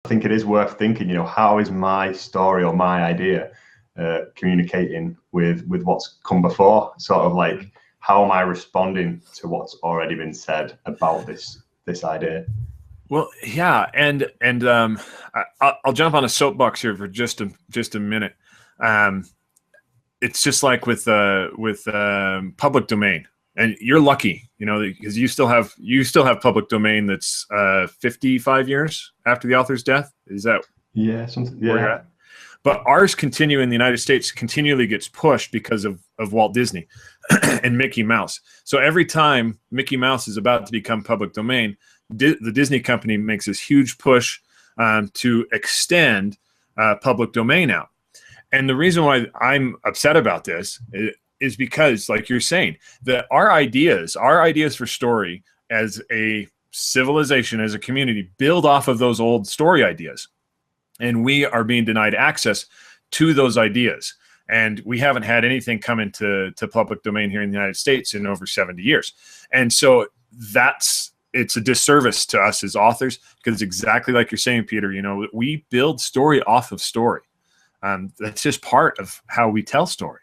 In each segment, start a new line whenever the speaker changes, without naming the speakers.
think it is worth thinking, how is my story or my idea communicating with what's come before? Sort of like, how am I responding to what's already been said about this idea?
Well, yeah, and I'll jump on a soapbox here for just a minute. It's just like with public domain, and you're lucky, because you still have public domain that's 55 years after the author's death. Is that
something?
Where you're at? But ours continue in the United States continually gets pushed because of Walt Disney and Mickey Mouse. So every time Mickey Mouse is about to become public domain, the Disney company makes this huge push to extend public domain out. And the reason why I'm upset about this is because, like you're saying, that our ideas for story as a civilization, as a community, build off of those old story ideas. And we are being denied access to those ideas. And we haven't had anything come into public domain here in the United States in over 70 years. And so it's a disservice to us as authors, because exactly like you're saying, Peter, we build story off of story. That's just part of how we tell story.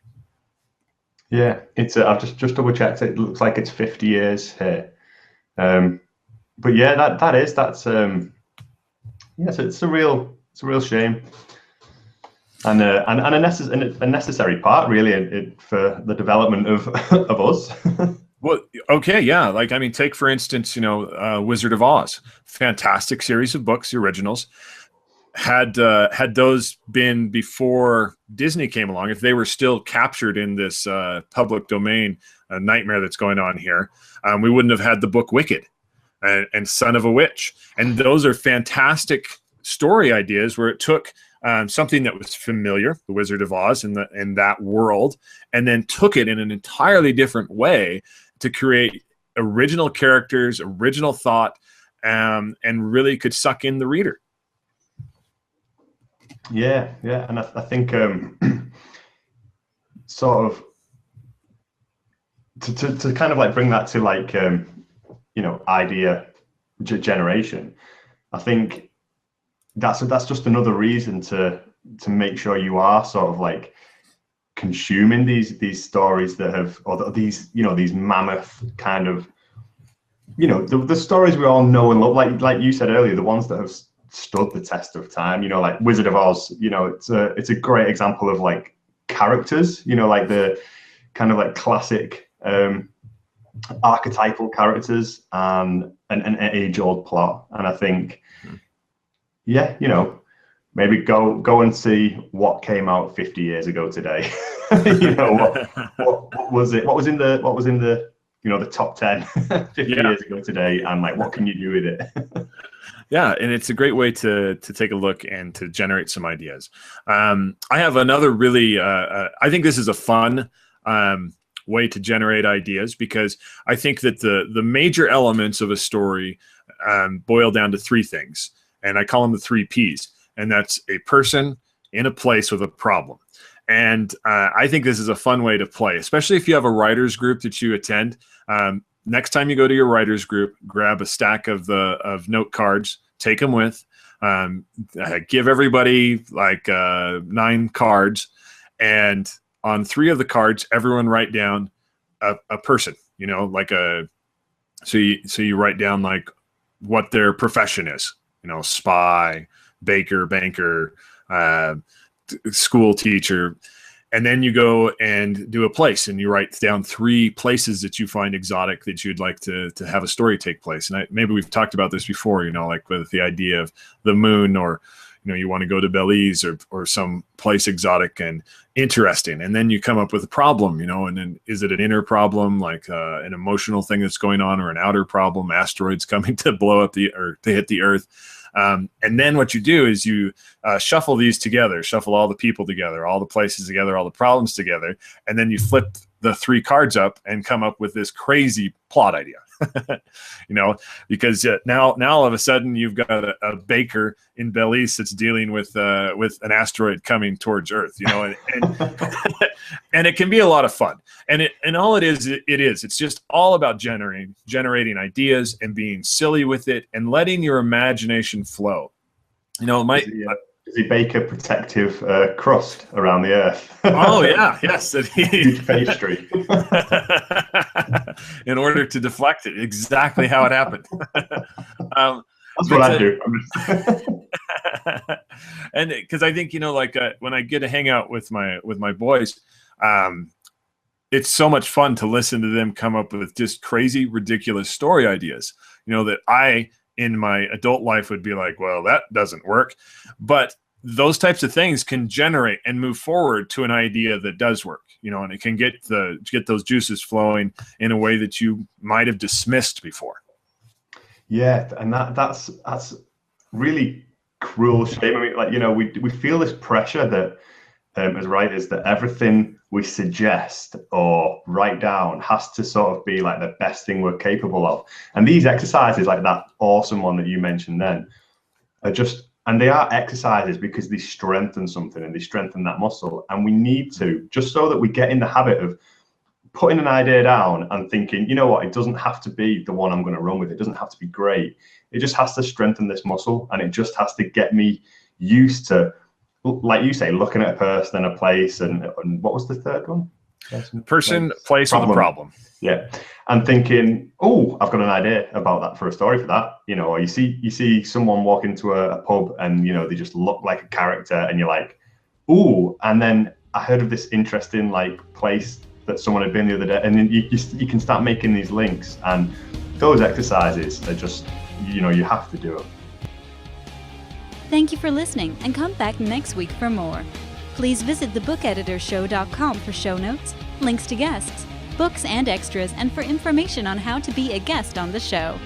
Yeah, I've just double checked. It looks like it's 50 years here. But yeah, it's a real shame, and a necessary part, really, for the development of us.
Well, okay, yeah. Take for instance, Wizard of Oz, fantastic series of books, the originals. Had those been before Disney came along, if they were still captured in this public domain nightmare that's going on here, we wouldn't have had the book Wicked and Son of a Witch. And those are fantastic story ideas where it took something that was familiar, the Wizard of Oz, in that world, and then took it in an entirely different way to create original characters, original thought, and really could suck in the reader.
Yeah, and I think sort of to kind of like bring that to like idea generation. I think that's just another reason to make sure you are sort of like consuming these stories that have, or these these mammoth kind of the stories we all know and love, like you said earlier, the ones that have stood the test of time, like Wizard of Oz. It's a great example of like characters, like the kind of like classic archetypal characters and an age-old plot. And I think maybe go and see what came out 50 years ago today. What was it? What was in the the top 10 50 years ago today, and like what can you do with it?
Yeah, and it's a great way to take a look and to generate some ideas. I have another really, I think this is a fun way to generate ideas, because I think that the major elements of a story boil down to three things, and I call them the 3 Ps, and that's a person in a place with a problem. And I think this is a fun way to play, especially if you have a writer's group that you attend. Next time you go to your writer's group, grab a stack of note cards, take them with, give everybody like 9 cards, and on 3 of the cards, everyone write down a person, so you write down like what their profession is, spy, baker, banker, school teacher. And then you go and do a place, and you write down 3 places that you find exotic that you'd like to have a story take place. And maybe we've talked about this before, like with the idea of the moon, or you want to go to Belize or some place exotic and interesting. And then you come up with a problem, and then is it an inner problem, like an emotional thing that's going on, or an outer problem, asteroids coming to blow up to hit the Earth. And then what you do is you shuffle these together, shuffle all the people together, all the places together, all the problems together, and then you flip the 3 cards up and come up with this crazy plot idea. Because now all of a sudden you've got a baker in Belize that's dealing with an asteroid coming towards Earth, and and it can be a lot of fun. And all it's just all about generating ideas and being silly with it and letting your imagination flow. You know, my
does he bake a protective crust around the earth?
Oh yeah, yes,
Huge pastry.
In order to deflect it, exactly how it happened.
That's what I do.
And because I think, you know, like when I get to hang out with my boys, it's so much fun to listen to them come up with just crazy, ridiculous story ideas. You know, that I in my adult life would be like, well, that doesn't work. But those types of things can generate and move forward to an idea that does work, you know, and it can get those juices flowing in a way that you might have dismissed before.
Yeah, and that's really cruel shame. I mean, like, you know, we feel this pressure that as writers, that everything we suggest or write down has to sort of be like the best thing we're capable of. And these exercises, like that awesome one that you mentioned then, are just, and they are exercises because they strengthen something and they strengthen that muscle. And we need to, just so that we get in the habit of putting an idea down and thinking, you know what, it doesn't have to be the one I'm going to run with. It doesn't have to be great. It just has to strengthen this muscle, and it just has to get me used to, like you say, looking at a person and a place, and what was the third one?
Person, place, or the problem.
Yeah, and thinking, oh, I've got an idea about that for a story for that. You know, or you see someone walk into a pub and, you know, they just look like a character, and you're like, ooh. And then I heard of this interesting like place that someone had been the other day, and then you can start making these links, and those exercises are just, you know, you have to do them.
Thank you for listening, and come back next week for more. Please visit thebookeditorshow.com for show notes, links to guests, books and extras, and for information on how to be a guest on the show.